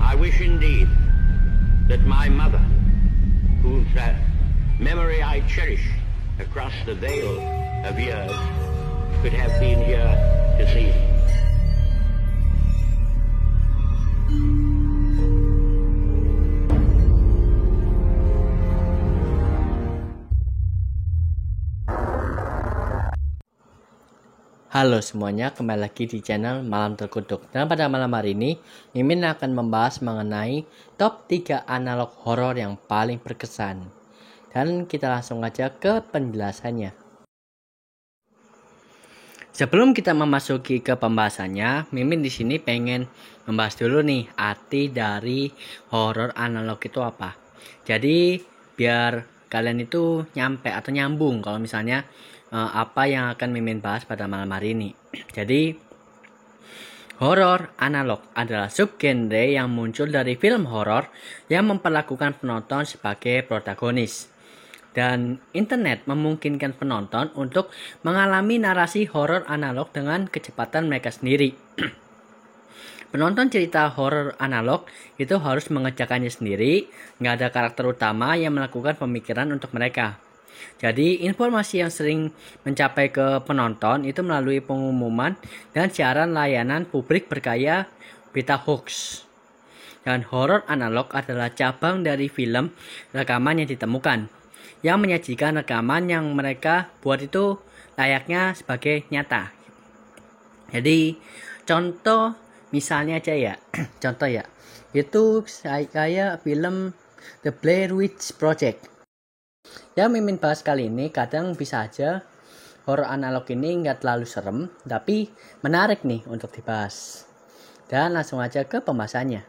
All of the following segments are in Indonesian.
I wish indeed that my mother, whose memory I cherish across the veil of years, could have been here to see me. Halo semuanya, kembali lagi di channel Malam Terkutuk. Dan pada malam hari ini, Mimin akan membahas mengenai top 3 analog horor yang paling berkesan. Dan kita langsung aja ke penjelasannya. Sebelum kita memasuki ke pembahasannya, Mimin di sini pengen membahas dulu nih arti dari horor analog itu apa. Jadi biar kalian itu nyampe atau nyambung kalau misalnya apa yang akan Mimin bahas pada malam hari ini. Jadi horor analog adalah subgenre yang muncul dari film horor yang memperlakukan penonton sebagai protagonis. Dan internet memungkinkan penonton untuk mengalami narasi horor analog dengan kecepatan mereka sendiri. Penonton cerita horor analog itu harus mengerjakannya sendiri, nggak ada karakter utama yang melakukan pemikiran untuk mereka. Jadi informasi yang sering mencapai ke penonton itu melalui pengumuman dan siaran layanan publik bergaya berita hoax. Dan horor analog adalah cabang dari film rekaman yang ditemukan, yang menyajikan rekaman yang mereka buat itu layaknya sebagai nyata. Jadi contoh misalnya aja ya, contoh ya, itu kayak film The Blair Witch Project. Yang Mimin bahas kali ini kadang bisa aja horor analog ini nggak terlalu serem, tapi menarik nih untuk dibahas. Dan langsung aja ke pembahasannya.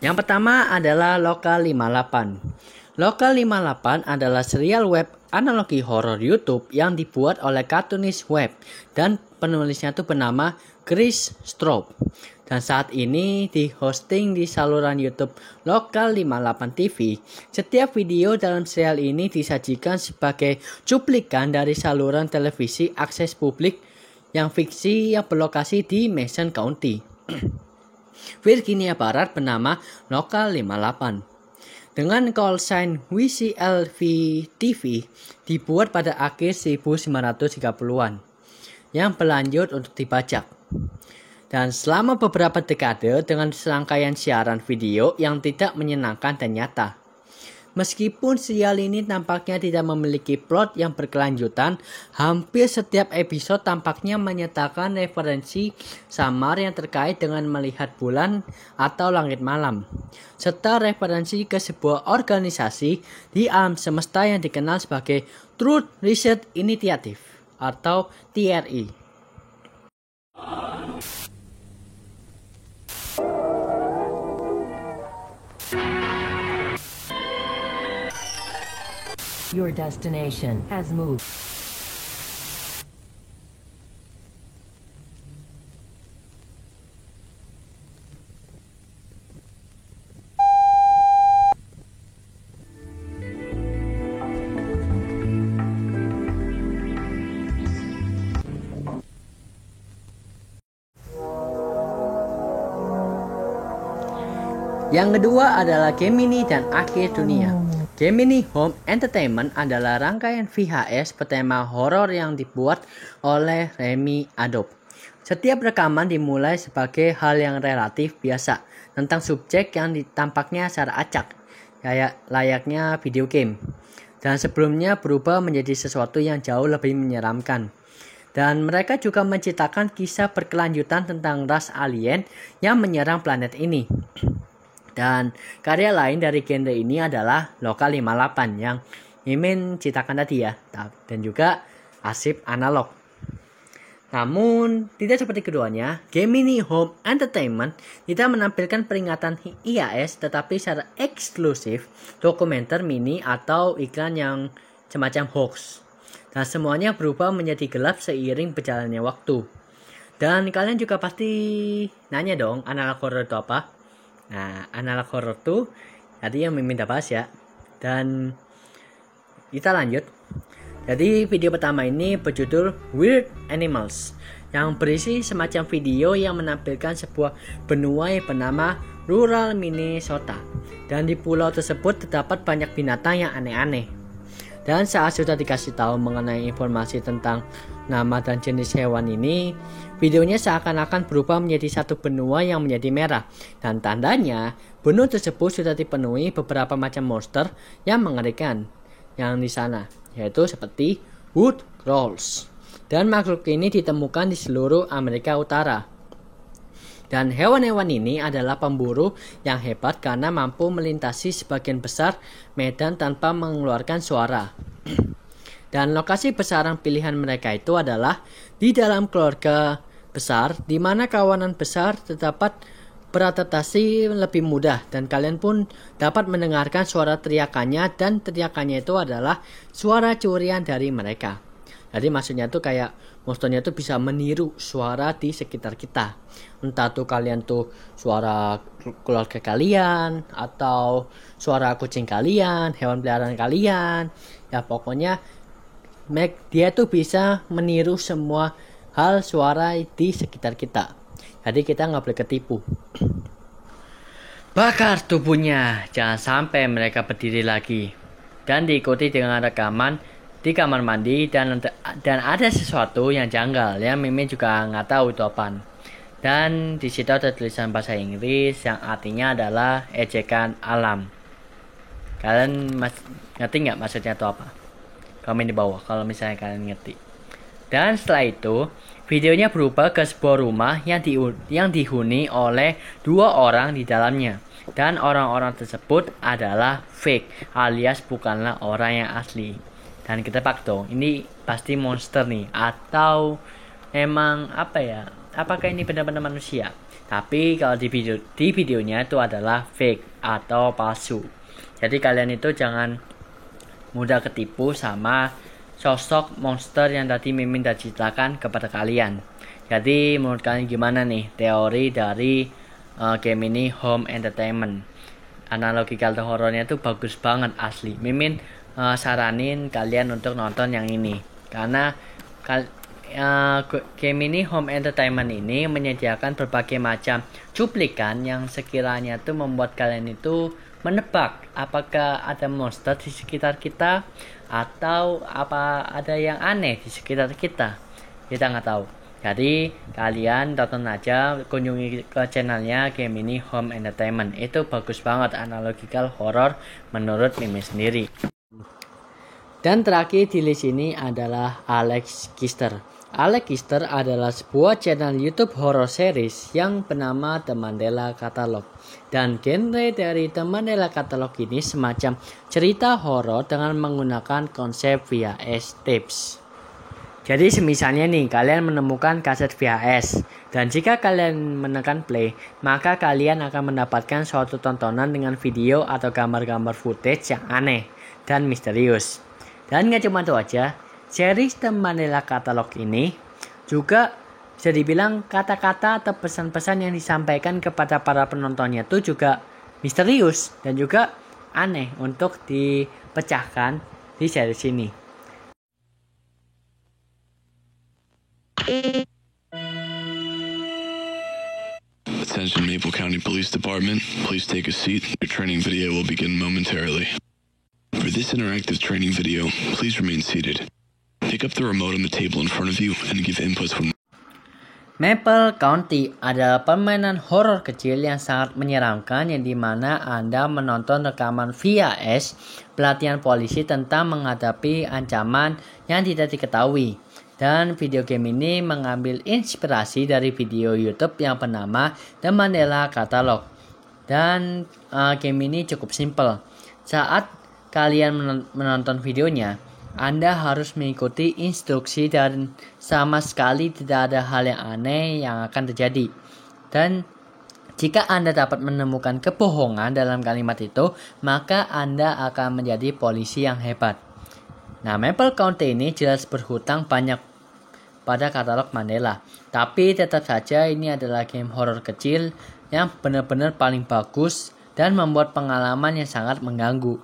Yang pertama adalah Lokal 58. Lokal 58 adalah serial web analogi horor YouTube yang dibuat oleh kartunis web dan penulisnya itu bernama Chris Straub. Dan saat ini di hosting di saluran YouTube Lokal 58 TV. Setiap video dalam serial ini disajikan sebagai cuplikan dari saluran televisi akses publik yang fiksi yang berlokasi di Mason County, Virginia Barat bernama Lokal 58. Dengan call sign WCLV TV dibuat pada akhir 1930-an yang berlanjut untuk dibajak. Dan selama beberapa dekade dengan serangkaian siaran video yang tidak menyenangkan dan nyata. Meskipun serial ini tampaknya tidak memiliki plot yang berkelanjutan, hampir setiap episode tampaknya menyertakan referensi samar yang terkait dengan melihat bulan atau langit malam, serta referensi ke sebuah organisasi di alam semesta yang dikenal sebagai Truth Research Initiative atau TRI. Your destination has moved. Yang kedua adalah Gemini dan Akhir Dunia. Gemini Home Entertainment adalah rangkaian VHS bertema horor yang dibuat oleh Remy Adobe. Setiap rekaman dimulai sebagai hal yang relatif biasa tentang subjek yang tampaknya secara acak, kayak layaknya video game. Dan sebelumnya berubah menjadi sesuatu yang jauh lebih menyeramkan. Dan mereka juga menciptakan kisah berkelanjutan tentang ras alien yang menyerang planet ini. Dan karya lain dari genre ini adalah Lokal 58 yang Mimin ciptakan tadi ya, dan juga arsip analog. Namun tidak seperti keduanya, Gemini Home Entertainment tidak menampilkan peringatan IAS tetapi secara eksklusif dokumenter mini atau iklan yang semacam hoax. Dan semuanya berubah menjadi gelap seiring berjalannya waktu. Dan kalian juga pasti nanya dong, analog horror itu apa? Nah, analog horror tuh tadi yang Mimin bahas ya. Dan kita lanjut. Jadi video pertama ini berjudul Weird Animals, yang berisi semacam video yang menampilkan sebuah benua yang bernama Rural Minnesota. Dan di pulau tersebut terdapat banyak binatang yang aneh-aneh. Dan saat sudah dikasih tahu mengenai informasi tentang nama dan jenis hewan ini, videonya seakan-akan berubah menjadi satu benua yang menjadi merah. Dan tandanya, benua tersebut sudah dipenuhi beberapa macam monster yang mengerikan yang di sana, yaitu seperti wood owls. Dan makhluk ini ditemukan di seluruh Amerika Utara. Dan hewan-hewan ini adalah pemburu yang hebat karena mampu melintasi sebagian besar medan tanpa mengeluarkan suara. Dan lokasi bersarang pilihan mereka itu adalah di dalam keluarga besar, di mana kawanan besar terdapat beradaptasi lebih mudah, dan kalian pun dapat mendengarkan suara teriakannya, dan teriakannya itu adalah suara curian dari mereka. Jadi maksudnya tuh kayak monsternya tuh bisa meniru suara di sekitar kita. Entah tuh kalian tuh suara keluarga kalian, atau suara kucing kalian, hewan peliharaan kalian. Ya pokoknya dia tuh bisa meniru semua hal suara di sekitar kita. Jadi kita nggak boleh ketipu. Bakar tubuhnya, jangan sampai mereka berdiri lagi. Dan diikuti dengan rekaman di kamar mandi, dan ada sesuatu yang janggal yang Mimin juga nggak tahu itu apaan. Dan di situ ada tulisan bahasa Inggris yang artinya adalah ejekan alam. Kalian ngerti nggak maksudnya itu apa? Komen di bawah kalau misalnya kalian ngerti. Dan setelah itu videonya berubah ke sebuah rumah yang dihuni oleh 2 orang di dalamnya. Dan orang-orang tersebut adalah fake, alias bukanlah orang yang asli. Dan kita fakto, ini pasti monster nih, atau emang apa ya? Apakah ini benar-benar manusia? Tapi kalau di videonya itu adalah fake atau palsu. Jadi kalian itu jangan mudah ketipu sama sosok monster yang tadi Mimin udah ceritakan kepada kalian. Jadi menurut kalian gimana nih teori dari game ini Home Entertainment? Analogical horornya tuh bagus banget asli. Mimin saranin kalian untuk nonton yang ini karena game ini Home Entertainment ini menyediakan berbagai macam cuplikan yang sekiranya tuh membuat kalian itu menebak apakah ada monster di sekitar kita atau apa ada yang aneh di sekitar kita. Kita nggak tahu. Jadi kalian tonton aja, kunjungi ke channelnya game ini Home Entertainment. Itu bagus banget analogical horror menurut Mimin sendiri. Dan terakhir di list ini adalah Alex Kister. Alex Kister adalah sebuah channel YouTube horror series yang bernama The Mandela Catalog. Dan genre dari The Mandela Catalog ini semacam cerita horor dengan menggunakan konsep VHS tapes. Jadi semisalnya nih kalian menemukan kaset VHS, dan jika kalian menekan play, maka kalian akan mendapatkan suatu tontonan dengan video atau gambar-gambar footage yang aneh dan misterius. Dan gak cuma itu aja, series The Mandela Catalog ini juga bisa dibilang kata-kata atau pesan-pesan yang disampaikan kepada para penontonnya itu juga misterius dan juga aneh untuk dipecahkan di series ini. Attention Maple County Police Department, please take a seat. Your training video will begin momentarily. For this interactive training video, please remain seated. Pick up the remote on the table in front of you and give inputs when... Maple County adalah permainan horor kecil yang sangat menyeramkan yang dimana Anda menonton rekaman VHS pelatihan polisi tentang menghadapi ancaman yang tidak diketahui. Dan video game ini mengambil inspirasi dari video YouTube yang bernama The Mandela Catalog. Dan game ini cukup simple. Saat kalian menonton videonya, Anda harus mengikuti instruksi dan sama sekali tidak ada hal yang aneh yang akan terjadi. Dan jika Anda dapat menemukan kebohongan dalam kalimat itu, maka Anda akan menjadi polisi yang hebat. Nah, Maple County ini jelas berhutang banyak pada katalog Mandela. Tapi tetap saja ini adalah game horror kecil yang benar-benar paling bagus dan membuat pengalaman yang sangat mengganggu.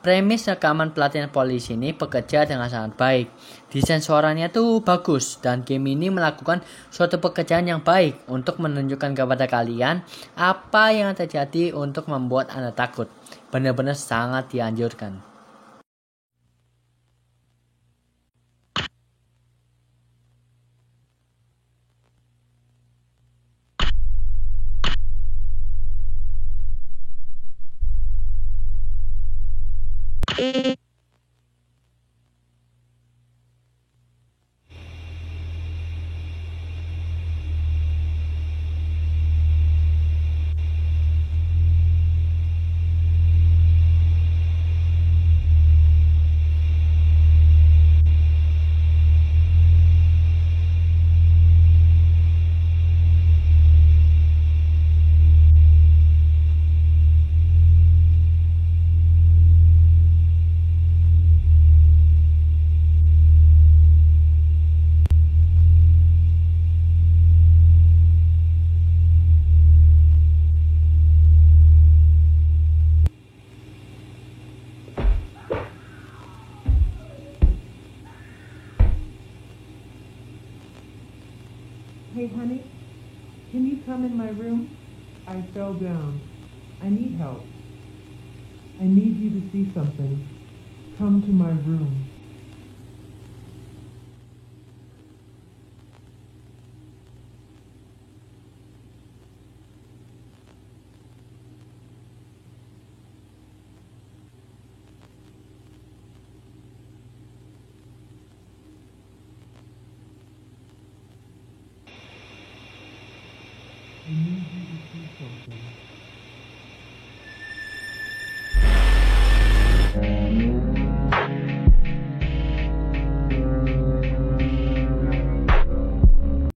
Premis rekaman pelatihan polisi ini bekerja dengan sangat baik. Desain suaranya tuh bagus dan game ini melakukan suatu pekerjaan yang baik untuk menunjukkan kepada kalian apa yang terjadi untuk membuat Anda takut. Benar-benar sangat dianjurkan. Hey, honey, can you come in my room? I fell down. I need help. I need you to see something. Come to my room. I need you to see something.